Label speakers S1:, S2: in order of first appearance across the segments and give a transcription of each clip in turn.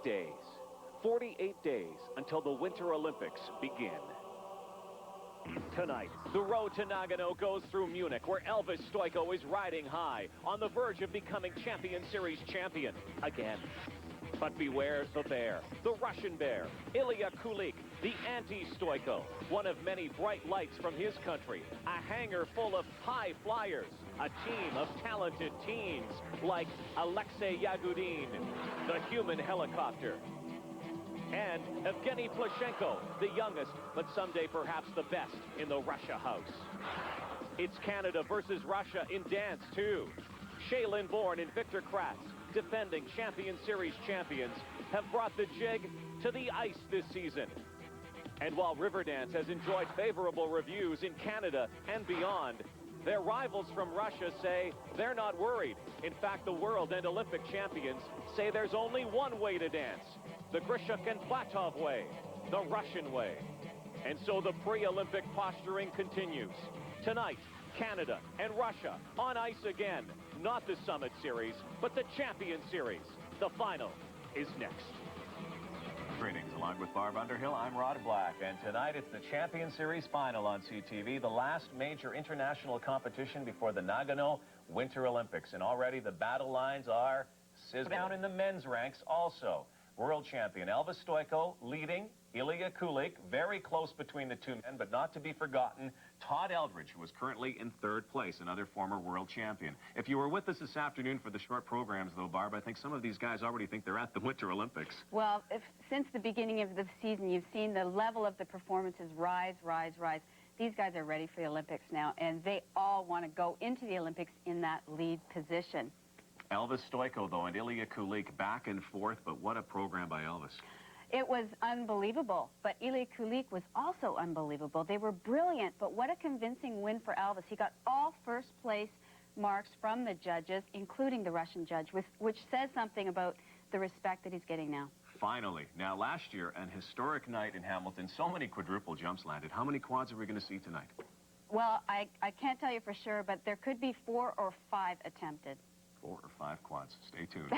S1: days. 48 days until the Winter Olympics begin. Tonight, the road to Nagano goes through Munich, where Elvis Stojko is riding high, on the verge of becoming Champion Series champion again. But beware the bear, the Russian bear, Ilya Kulik, the anti-Stojko, one of many bright lights from his country, a hangar full of high flyers, a team of talented teens like Alexei Yagudin, the human helicopter, and Evgeny Pashkevich, the youngest, but someday perhaps the best in the Russia house. It's Canada versus Russia in dance, too. Shaylin Bourne and Victor Kratz, defending Champion Series champions, have brought the jig to the ice this season. And while Riverdance has enjoyed favorable reviews in Canada and beyond, their rivals from Russia say they're not worried. In fact, the world and Olympic champions say there's only one way to dance, the Grishuk and Platov way, the Russian way. And so the pre-Olympic posturing continues. Tonight, Canada and Russia on ice again. Not the Summit Series, but the Champion Series. The final is next.
S2: Greetings. Along with Barb Underhill, I'm Rod Black. And tonight it's the Champion Series final on CTV, the last major international competition before the Nagano Winter Olympics. And already the battle lines are sizzling. Down in the men's ranks also. World champion Elvis Stojko leading, Ilya Kulik very close between the two men, but not to be forgotten, Todd Eldredge, who is currently in third place, another former world champion. If you were with us this afternoon for the short programs, though, Barb, I think some of these guys already think they're at the Winter Olympics.
S3: Well, since the beginning of the season, you've seen the level of the performances rise, rise, rise. These guys are ready for the Olympics now, and they all want to go into the Olympics in that lead position.
S2: Elvis Stojko, though, and Ilya Kulik back and forth, but what a program by Elvis.
S3: It was unbelievable, but Ilya Kulik was also unbelievable. They were brilliant, but what a convincing win for Elvis. He got all first-place marks from the judges, including the Russian judge, which says something about the respect that he's getting now.
S2: Finally. Now, last year, an historic night in Hamilton, so many quadruple jumps landed. How many quads are we going to see tonight?
S3: Well, I can't tell you for sure, but there could be 4 or 5 attempted.
S2: 4 or 5 quads. Stay tuned.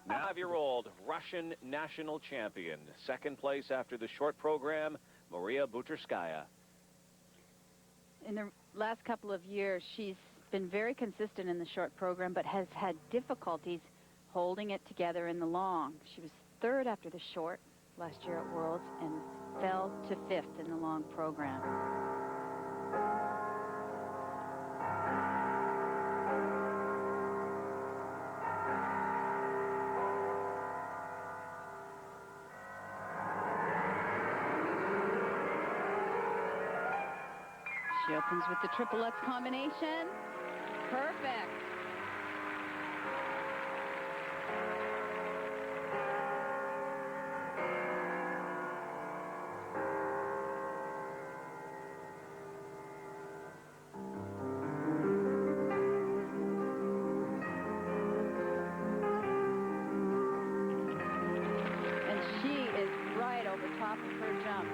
S1: Now 5-year-old Russian national champion. Second place after the short program, Maria Butyrskaya.
S4: In the last couple of years, she's been very consistent in the short program, but has had difficulties holding it together in the long. She was third after the short last year at Worlds and fell to 5th in the long program. She opens with the triple Lutz combination. Perfect. And she is right over top of her jump.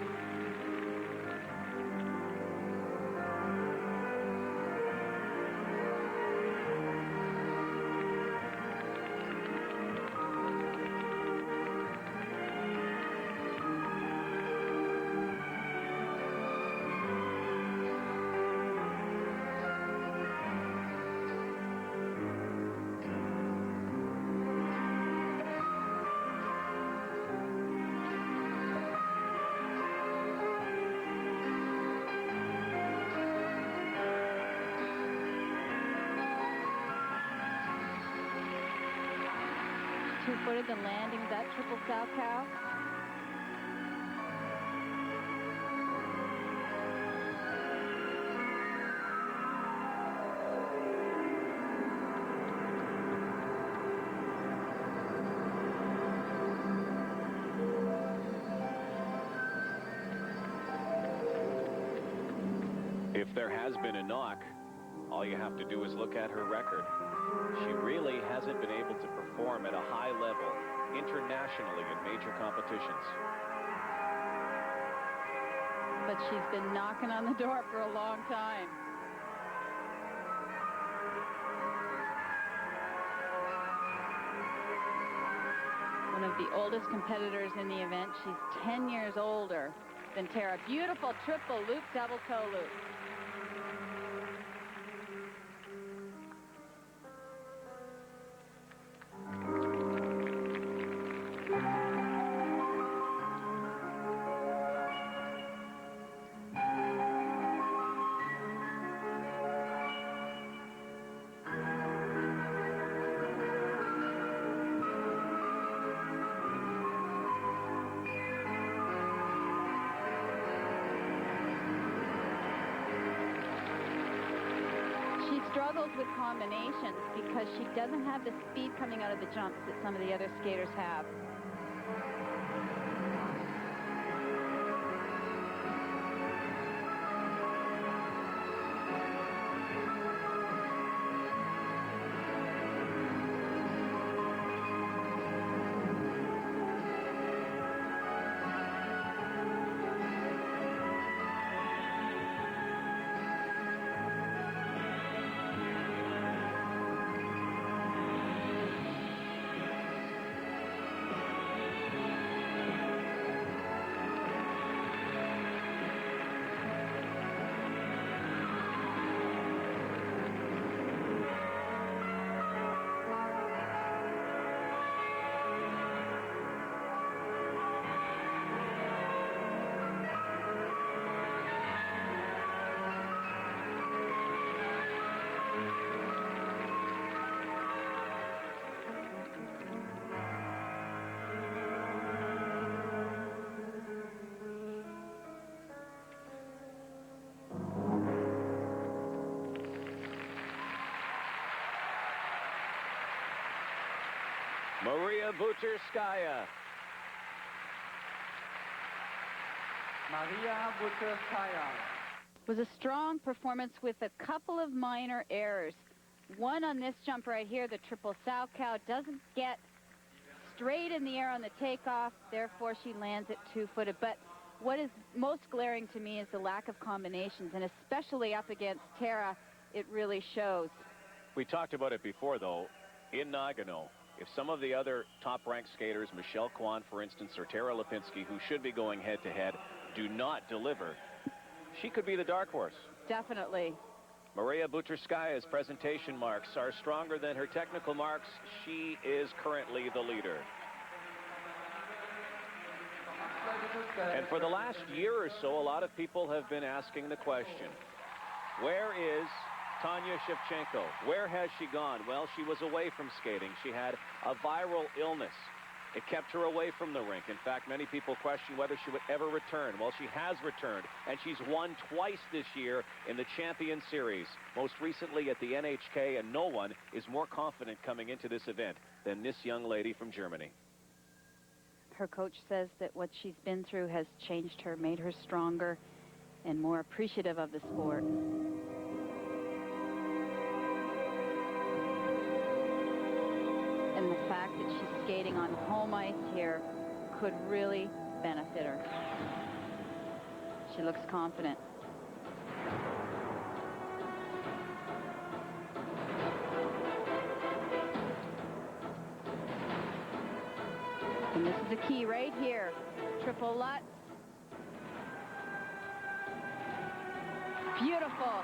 S4: Two-footed and landing that triple sow cow.
S1: If there has been a knock, all you have to do is look at her record. She really hasn't been able to perform at a high level internationally in major competitions.
S4: But she's been knocking on the door for a long time. One of of the oldest competitors in the event. She's 10 years older than Tara. Beautiful triple loop, double toe loop. Struggles with combinations because she doesn't have the speed coming out of the jumps that some of the other skaters have.
S1: Maria Butyrskaya.
S5: Maria Butyrskaya.
S4: Was a strong performance with a couple of minor errors. One on this jump right here, the triple Stojko, doesn't get straight in the air on the takeoff, therefore she lands it two-footed. But what is most glaring to me is the lack of combinations, and especially up against Tara, it really shows.
S2: We talked about it before, though. In Nagano, if some of the other top-ranked skaters, Michelle Kwan, for instance, or Tara Lipinski, who should be going head-to-head, do not deliver, she could be the dark horse.
S4: Definitely.
S2: Maria Butyrskaya's presentation marks are stronger than her technical marks. She is currently the leader. And for the last year or so, a lot of people have been asking the question, where is Tanya Shevchenko? Where has she gone? Well, she was away from skating. She had a viral illness. It kept her away from the rink. In fact, many people question whether she would ever return. Well, she has returned, and she's won twice this year in the Champion Series, most recently at the NHK, and no one is more confident coming into this event than this young lady from Germany.
S4: Her coach says that what she's been through has changed her, made her stronger and more appreciative of the sport. And the fact that she's skating on home ice here could really benefit her. She looks confident. And this is the key right here. Triple Lutz. Beautiful.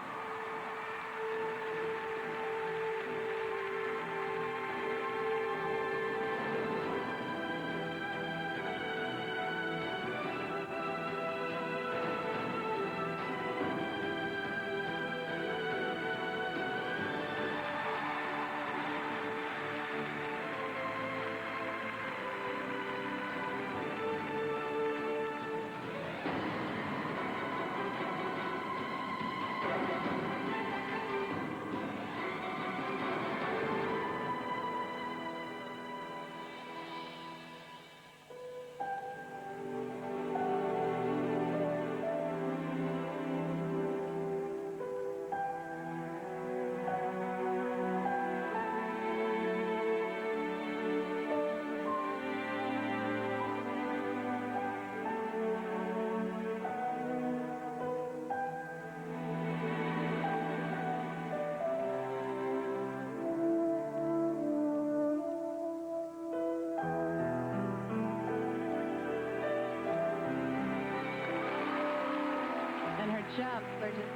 S4: jumps are just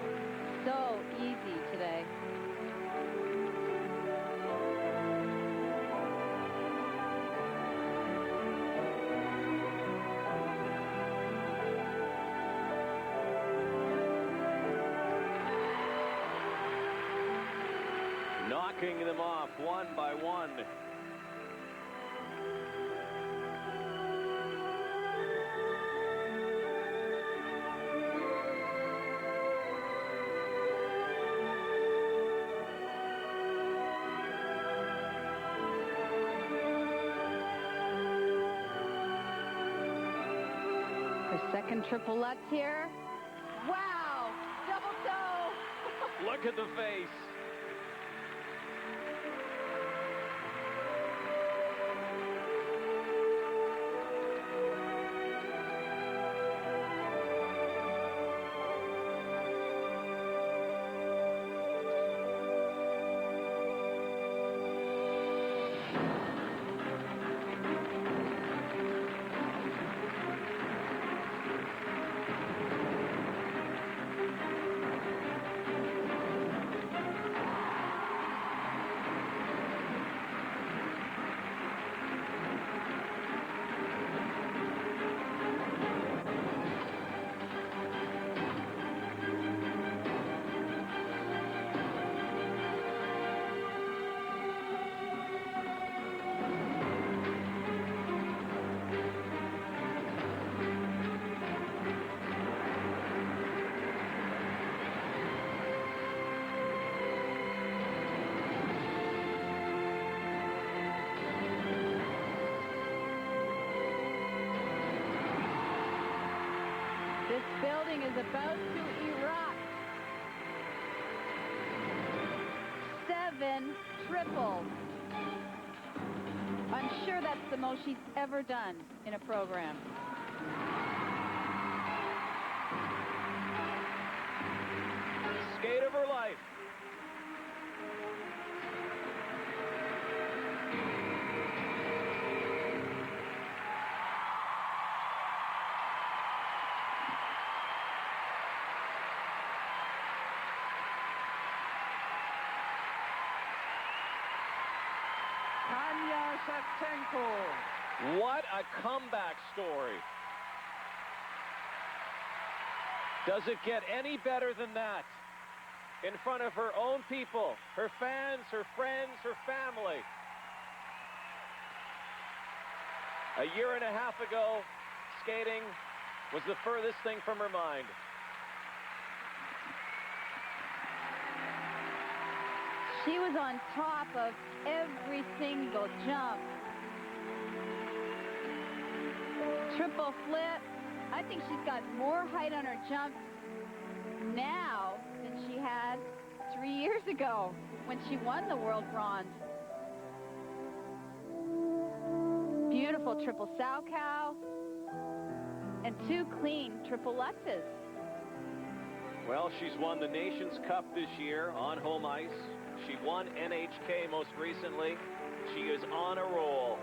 S4: so easy today.
S1: Knocking them off one by one.
S4: Her second triple Lutz here. Wow! Double toe!
S1: Look at the face.
S4: This building is about to erupt. 7 triples. I'm sure that's the most she's ever done in a program.
S1: Skate of her life.
S5: Tanya Shevchenko.
S1: What a comeback story. Does it get any better than that? In front of her own people, her fans, her friends, her family. A year and a half ago, skating was the furthest thing from her mind.
S4: She was on top of every single jump. Triple flip. I think she's got more height on her jumps now than she had 3 years ago when she won the world bronze. Beautiful triple sow cow and 2 clean triple Lutzes.
S1: Well, she's won the Nations Cup this year on home ice. She won NHK most recently. She is on a roll.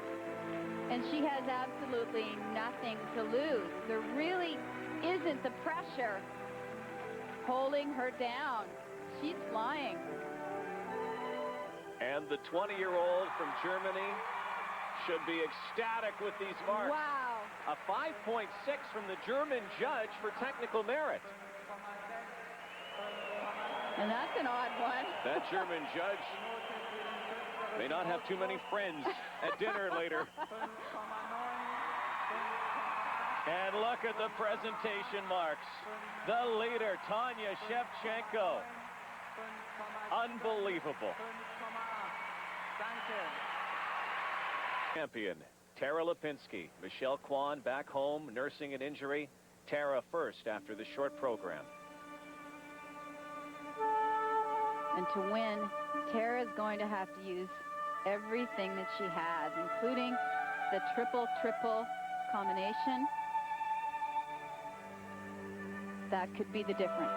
S4: And she has absolutely nothing to lose. There really isn't the pressure holding her down. She's flying.
S1: And the 20-year-old from Germany should be ecstatic with these marks.
S4: Wow.
S1: A 5.6 from the German judge for technical merit.
S4: And that's an odd one.
S1: That German judge may not have too many friends at dinner later. And look at the presentation marks. The leader, Tanya Shevchenko. Unbelievable. Champion, Tara Lipinski. Michelle Kwan back home nursing an injury. Tara first after the short program.
S4: And to win, Tara is going to have to use everything that she has, including the triple-triple combination. That could be the difference.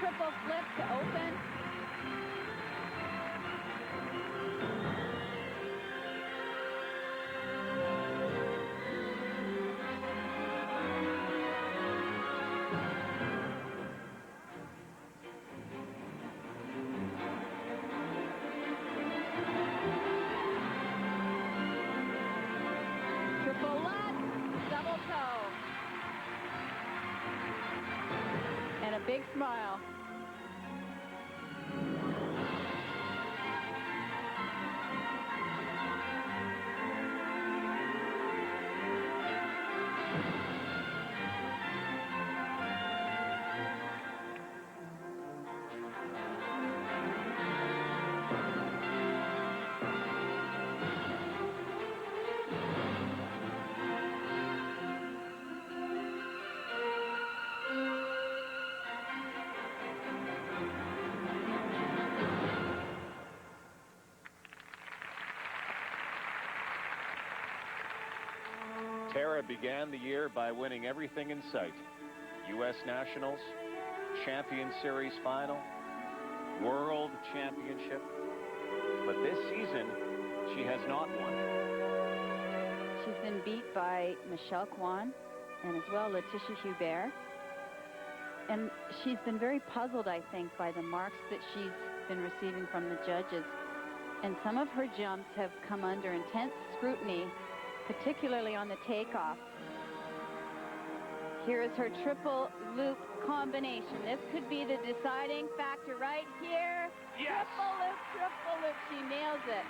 S4: triple flip to open. Triple lutz, double toe. And a big smile.
S1: Tara began the year by winning everything in sight. U.S. Nationals, Champion Series Final, World Championship. But this season, she has not won.
S4: She's been beat by Michelle Kwan and as well Letitia Hubert. And she's been very puzzled, I think, by the marks that she's been receiving from the judges. And some of her jumps have come under intense scrutiny, particularly on the takeoff. Here is her triple loop combination. This could be the deciding factor right here.
S1: Yes!
S4: Triple loop. She nails it.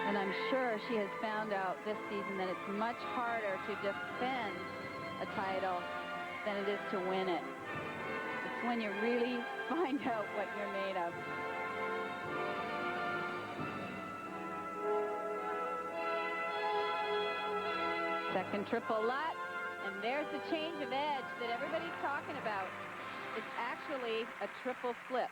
S4: And I'm sure she has found out this season that it's much harder to defend a title than it is to win it. It's when you really find out what you're made of. Second triple lutz, and there's the change of edge that everybody's talking about. It's actually a triple flip.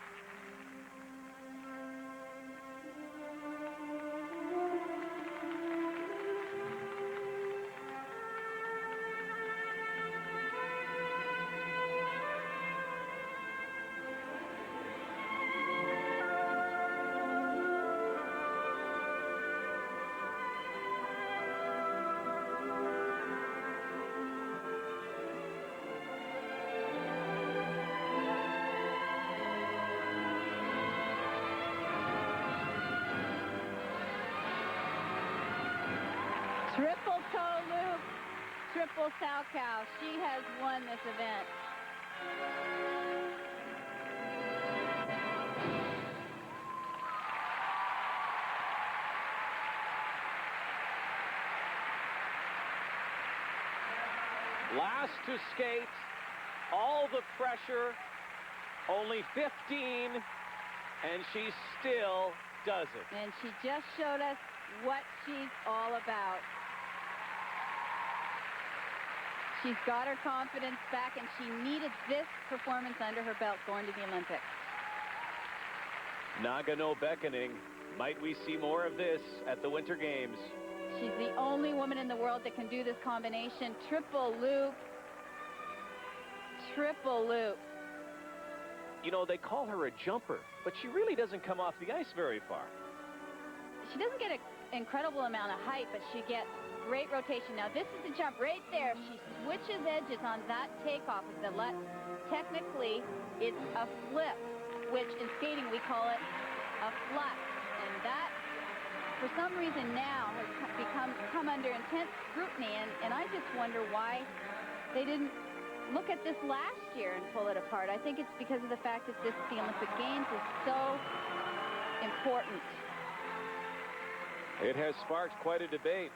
S4: Triple toe loop, triple Salchow. She has won this event.
S1: Last to skate, all the pressure, only 15, and she still does it.
S4: And she just showed us what she's all about. She's got her confidence back, and she needed this performance under her belt going to the Olympics.
S1: Nagano beckoning. Might we see more of this at the Winter Games?
S4: She's the only woman in the world that can do this combination. Triple loop. Triple loop.
S1: You know, they call her a jumper, but she really doesn't come off the ice very far.
S4: She doesn't get an incredible amount of height, but she gets great rotation. Now, this is the jump right there. She switches edges on that takeoff of the lutz. Technically, it's a flip, which in skating we call it a flux. And that, for some reason now, has come under intense scrutiny. And I just wonder why they didn't look at this last year and pull it apart. I think it's because of the fact that the Olympic Games is so important.
S1: It has sparked quite a debate.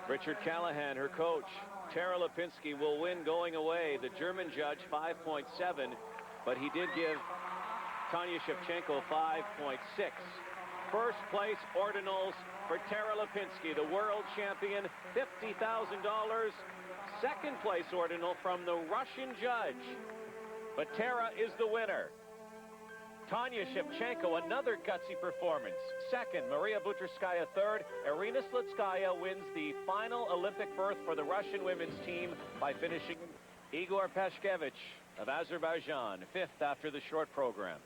S1: Richard Callahan, her coach. Tara Lipinski will win going away. The German judge, 5.7, but he did give Tanya Shevchenko 5.6. First place ordinals for Tara Lipinski, the world champion, $50,000. Second place ordinal from the Russian judge. But Tara is the winner. Tanya Shevchenko, another gutsy performance. Second, Maria Butyrskaya third. Irina Slutskaya wins the final Olympic berth for the Russian women's team by finishing Igor Pashkevich of Azerbaijan, fifth after the short program.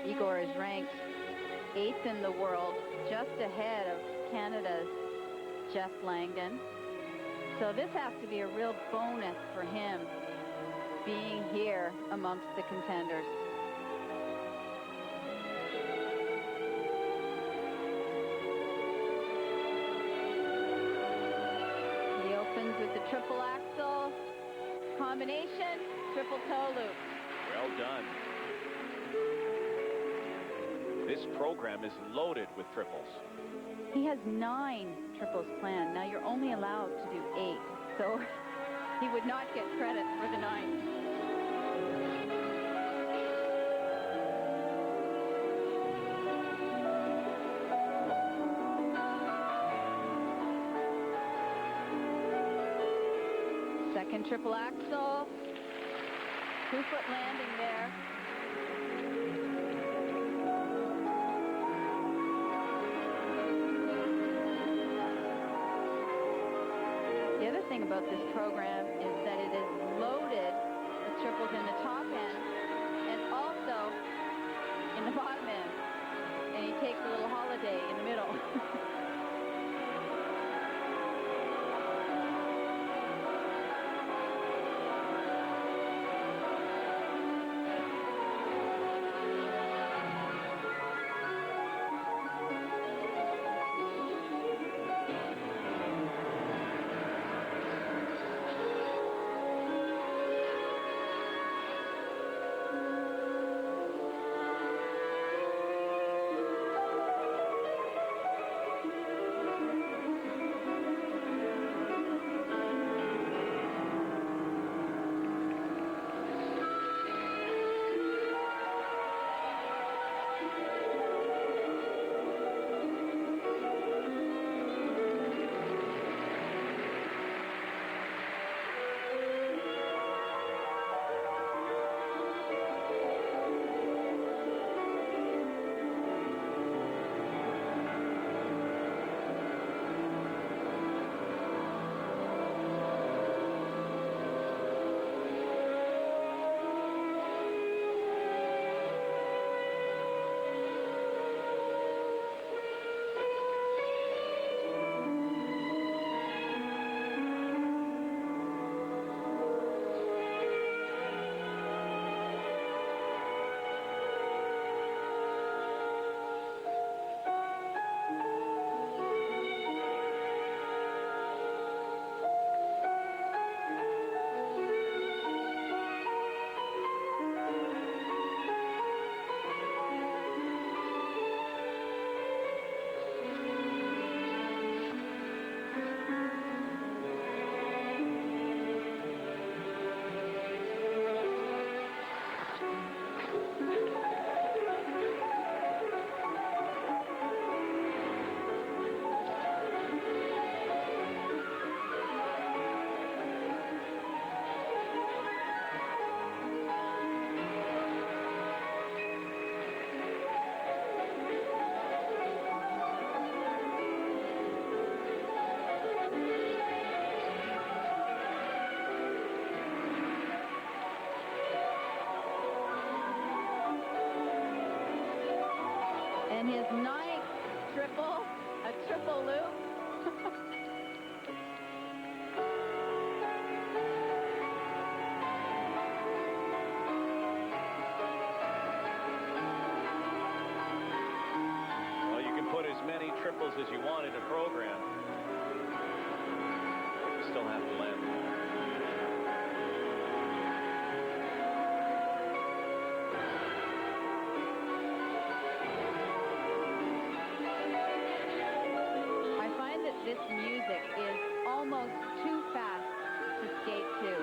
S4: Igor is ranked 8th in the world, just ahead of Canada's Jeff Langdon. So this has to be a real bonus for him, being here amongst the contenders. He opens with the triple axel, combination, triple toe loop.
S1: Well done. This program is loaded with triples.
S4: He has 9 triples planned. Now you're only allowed to do 8, so he would not get credit for the 9. Second triple axel, 2-foot landing there. The other thing about this program is that it is loaded with triples in the top end and also in the bottom end. And he takes a little holiday in the middle. And his 9th triple, a triple loop.
S1: Well, you can put as many triples as you want in a program. You still have to land them.
S4: This music is almost too fast to skate to.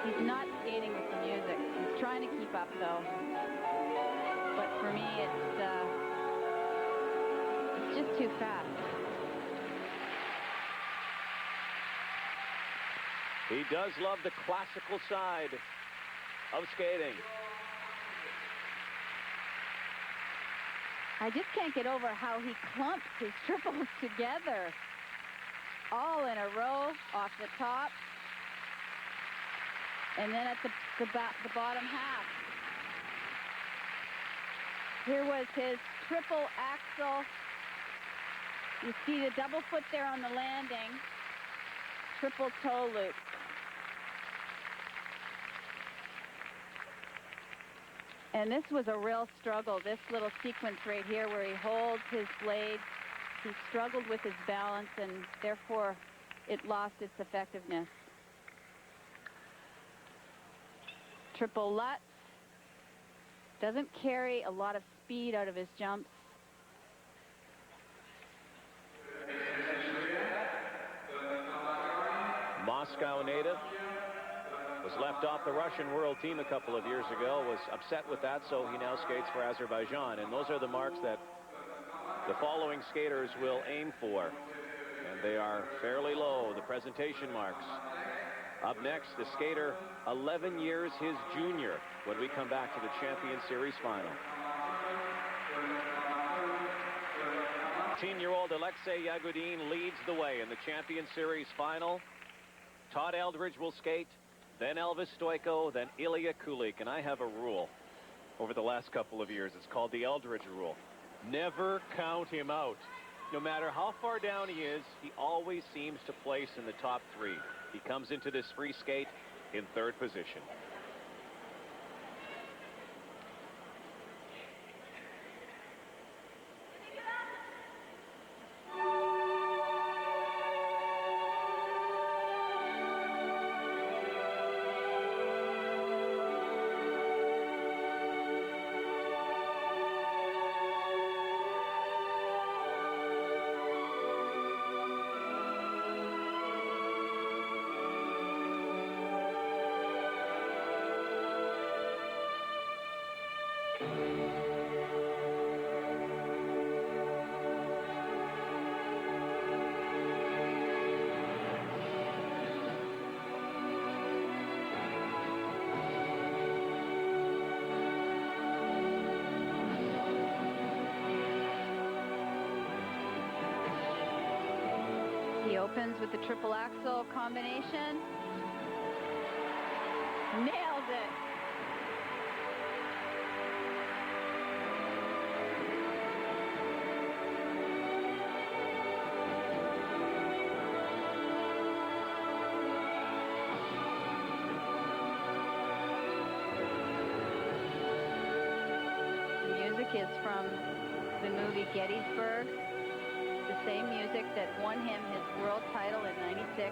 S4: He's not skating with the music. He's trying to keep up, though. But for me, it's just too fast.
S1: He does love the classical side of skating.
S4: I just can't get over how he clumps his triples together. All in a row off the top. And then at the bottom half. Here was his triple axel. You see the double foot there on the landing. Triple toe loop. And this was a real struggle, this little sequence right here where he holds his blade. He struggled with his balance, and therefore it lost its effectiveness. Triple Lutz. Doesn't carry a lot of speed out of his jumps.
S1: Moscow native. Was left off the Russian world team a couple of years ago, was upset with that, so he now skates for Azerbaijan. And those are the marks that the following skaters will aim for. And they are fairly low, the presentation marks. Up next, the skater 11 years his junior when we come back to the Champion Series final. 18-year-old Alexei Yagudin leads the way in the Champion Series final. Todd Eldredge will skate. Then Elvis Stojko, then Ilya Kulik. And I have a rule over the last couple of years. It's called the Eldredge rule. Never count him out. No matter how far down he is, he always seems to place in the top 3. He comes into this free skate in 3rd position.
S4: He opens with the triple axel combination. Nailed it. The music is from the movie Gettysburg. The same music that won him his world title in '96.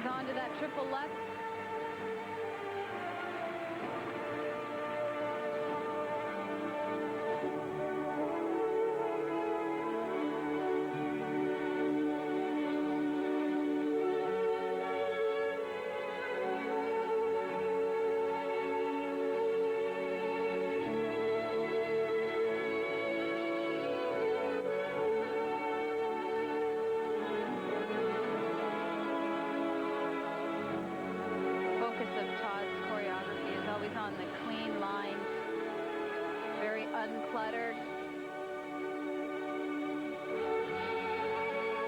S4: Onto that triple left. uncluttered.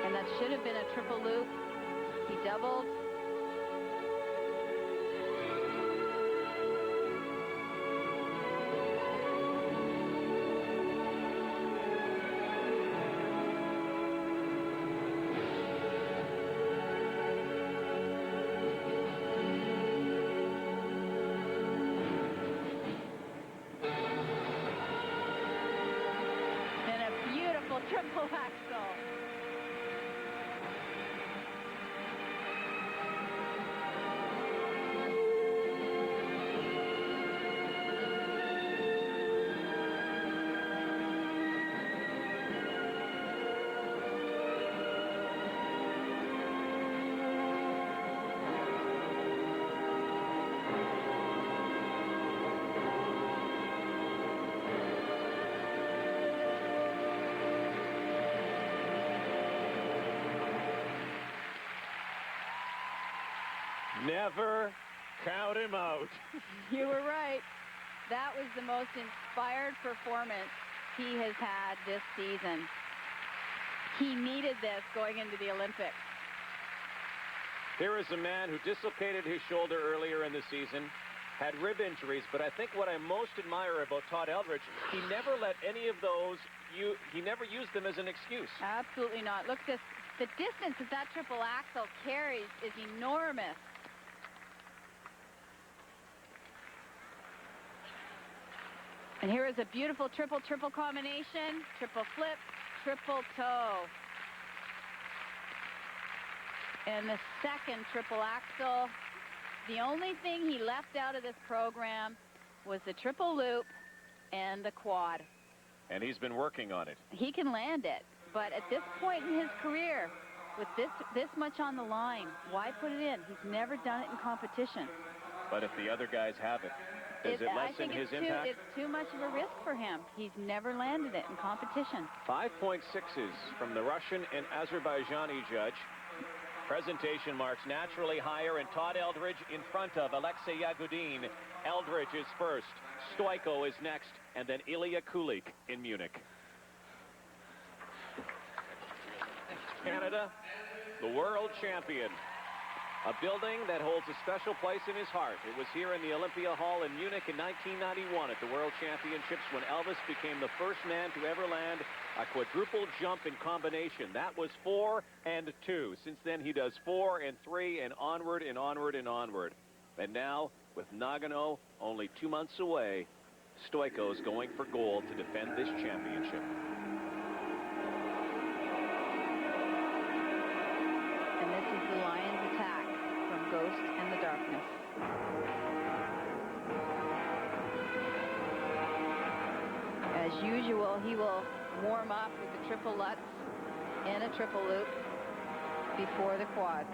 S4: And that should have been a triple loop. He doubled. Triple axel.
S1: Never count him out.
S4: You were right. That was the most inspired performance he has had this season. He needed this going into the Olympics.
S1: Here is a man who dislocated his shoulder earlier in the season, had rib injuries, but I think what I most admire about Todd Eldredge, he never let any of those, he never used them as an excuse.
S4: Absolutely not. Look, the distance that triple axel carries is enormous. And here is a beautiful triple combination, triple flip, triple toe. And the second triple axel. The only thing he left out of this program was the triple loop and the quad.
S1: And he's been working on it.
S4: He can land it, but at this point in his career, with this much on the line, why put it in? He's never done it in competition.
S1: But if the other guys have it, does it lessen his impact?
S4: It's too much of a risk for him. He's never landed it in competition.
S1: 5.6s from the Russian and Azerbaijani judge. Presentation marks naturally higher, and Todd Eldredge in front of Alexei Yagudin. Eldredge is first. Stojko is next, and then Ilya Kulik in Munich. Canada, the world champion. A building that holds a special place in his heart. It was here in the Olympia Hall in Munich in 1991 at the World Championships when Elvis became the first man to ever land a quadruple jump in combination. That was 4 and 2. Since then, he does 4 and 3 and onward and onward and onward. And now, with Nagano only 2 months away, Stojko's going for gold to defend this championship.
S4: And this is the Lion's attack from Ghost and the Darkness. As usual, he will warm up with the triple lutz and a triple loop before the quad.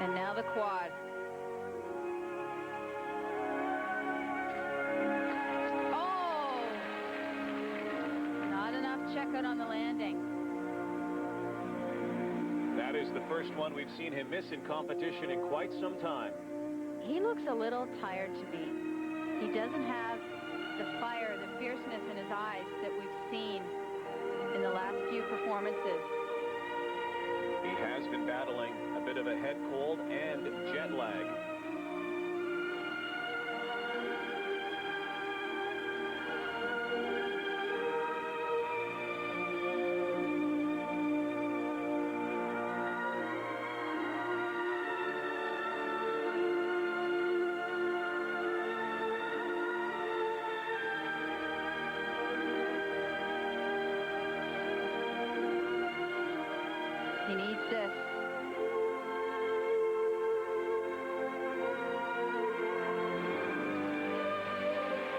S4: And now the quad. Oh! Not enough checkout on the landing.
S2: That is the first one we've seen him miss in competition in quite some time.
S4: He looks a little tired to me. He doesn't have the fire, the fierceness in his eyes that we've seen in the last few performances.
S2: He has been battling a bit of a head cold and jet lag.
S4: He needs this.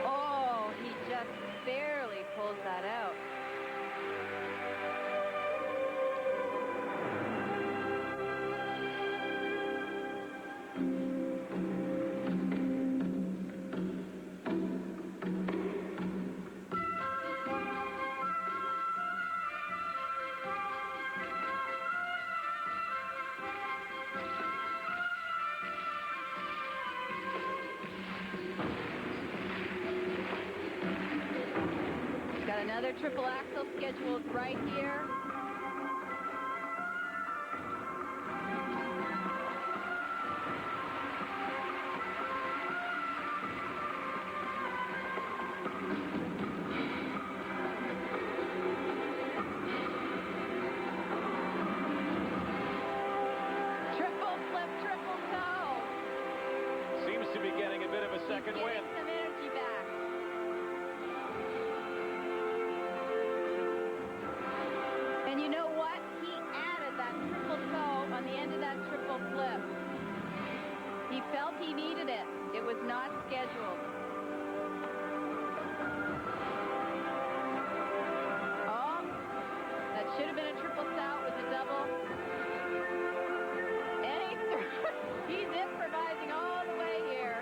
S4: Oh, he just barely pulls that out. Another triple axel scheduled right here. Triple flip, triple toe.
S2: Seems to be getting a bit of a second
S4: Getting
S2: win.
S4: some energy back. And you know what? He added that triple toe on the end of that triple flip. He felt he needed it. It was not scheduled. Oh, that should have been a triple stout with a double. And he's improvising all the way here.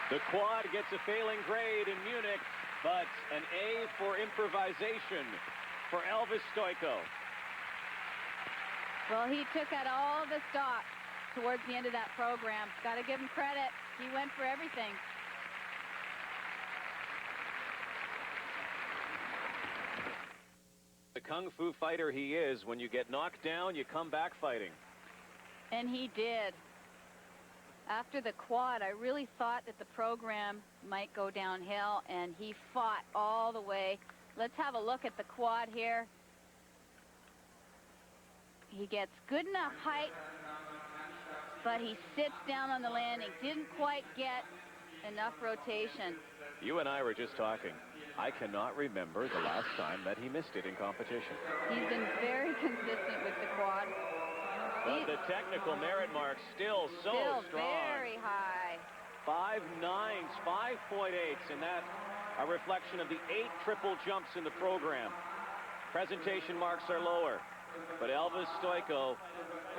S2: The quad gets a failing grade in Munich, but an A for improvisation for Elvis Stojko.
S4: Well, he took out all the stops towards the end of that program. Got to give him credit. He went for everything.
S2: The kung fu fighter he is, when you get knocked down, you come back fighting.
S4: And he did. After the quad, I really thought that the program might go downhill, and he fought all the way. Let's have a look at the quad here. He gets good enough height, but he sits down on the landing. Didn't quite get enough rotation.
S2: You and I were just talking. I cannot remember the last time that he missed it in competition.
S4: He's been very consistent with the quad.
S2: But the technical merit mark still strong.
S4: Very high.
S2: 5.9s, 5.8s, and that's a reflection of the 8 triple jumps in the program. Presentation marks are lower, but Elvis Stojko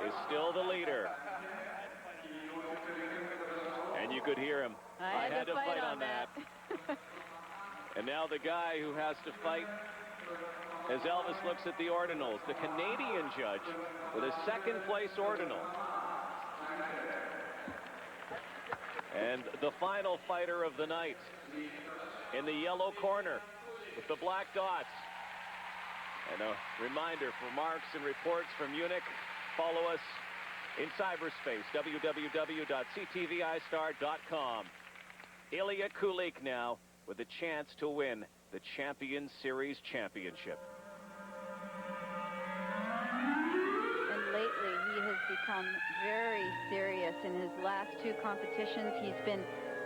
S2: is still the leader. And you could hear him.
S4: I had to fight on that.
S2: And now the guy who has to fight as Elvis looks at the ordinals, the Canadian judge with a second-place ordinal. And the final fighter of the night in the yellow corner with the black dots. And a reminder for marks and reports from Munich, follow us in cyberspace, www.ctvistar.com. Ilya Kulik now with a chance to win the Champion Series championship.
S4: And lately, he has become very serious in his last 2 competitions. He's been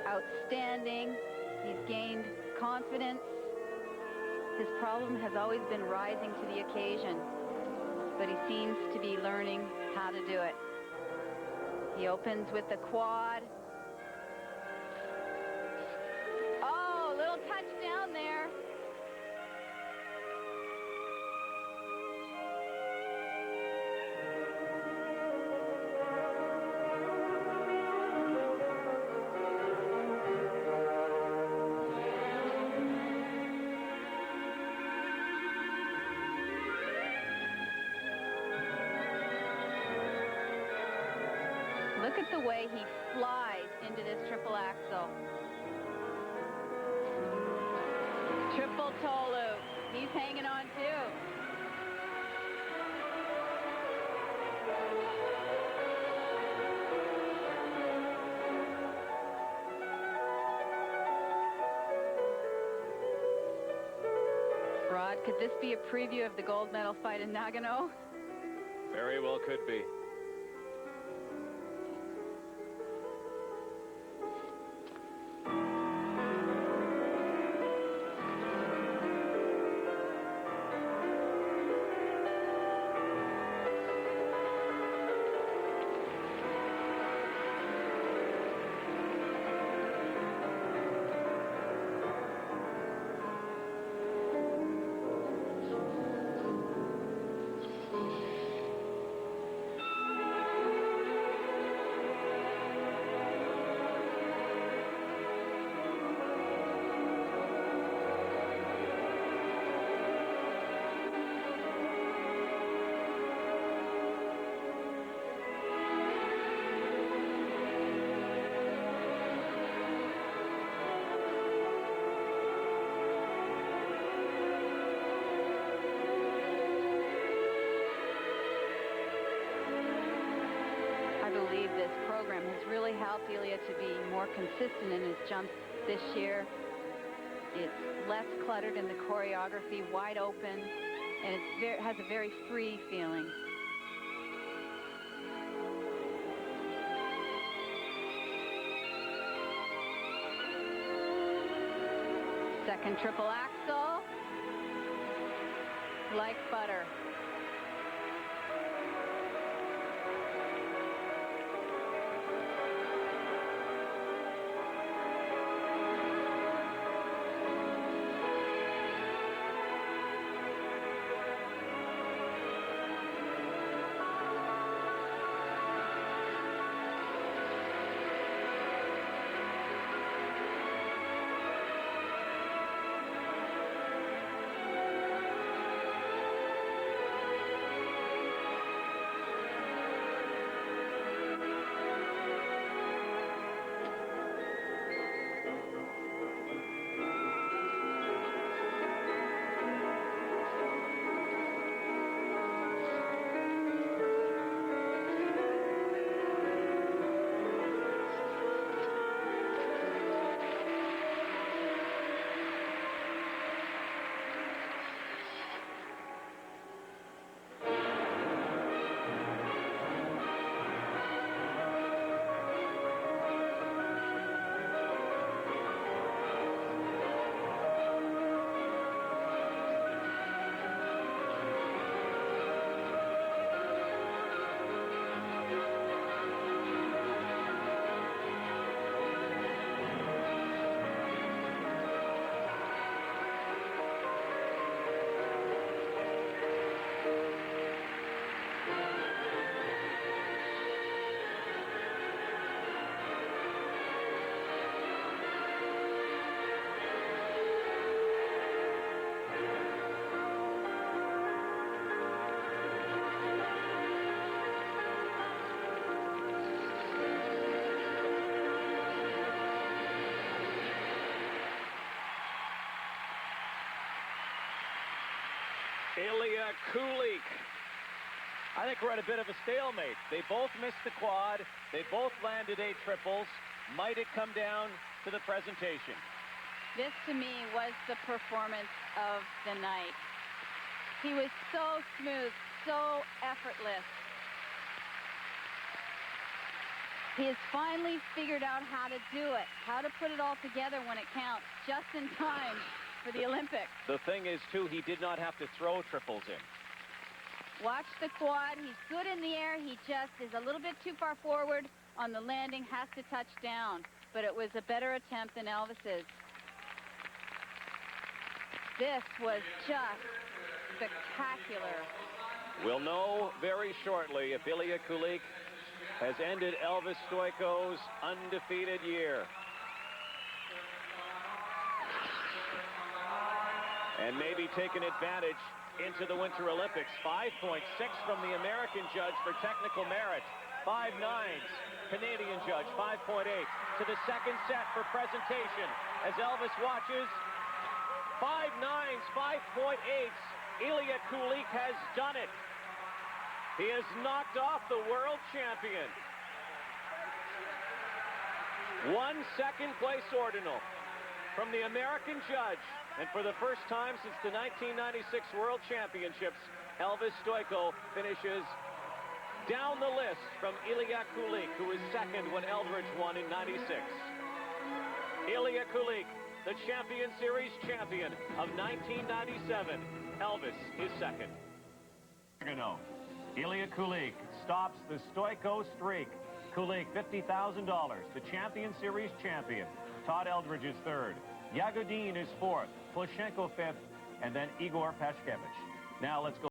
S4: outstanding. He's gained confidence. His problem has always been rising to the occasion. but he seems to be learning how to do it. He opens with the quad. Oh, a little touchdown there. Look at the way he flies into this triple axel. Triple toe loop. He's hanging on too. Rod, could this be a preview of the gold medal fight in Nagano?
S1: Very well could be. This program has really helped Ilya to be more consistent in his jumps this year. It's less cluttered in the choreography, wide open, and it has a very free feeling. Second triple axel, like butter. Ilya Kulik. I think we're at a bit of a stalemate. They both missed the quad. They both landed 8 triples. Might it come down to the presentation?
S4: This, to me, was the performance of the night. He was so smooth, so effortless. He has finally figured out how to do it, how to put it all together when it counts, just in time for the Olympics.
S1: The thing is, too, he did not have to throw triples in.
S4: Watch the quad. He's good in the air. He just is a little bit too far forward on the landing, has to touch down. But it was a better attempt than Elvis's. This was just spectacular.
S1: We'll know very shortly if Ilya Kulik has ended Elvis Stojko's undefeated year. And maybe taken advantage into the Winter Olympics. 5.6 from the American judge for technical merit. 5.9s. Canadian judge, 5.8. To the second set for presentation as Elvis watches. 5.9s, 5.8s. Ilya Kulik has done it. He has knocked off the world champion. 1 second-place ordinal from the American judge. And for the first time since the 1996 World Championships, Elvis Stojko finishes down the list from Ilya Kulik, who was second when Eldredge won in '96. Ilya Kulik, the Champion Series champion of 1997. Elvis is second.
S2: Nagano. Ilya Kulik stops the Stojko streak. Kulik, $50,000. The Champion Series champion. Todd Eldredge is third. Yagodin is fourth. Pashkevich fifth. And then Igor Pashkevich. Now let's go.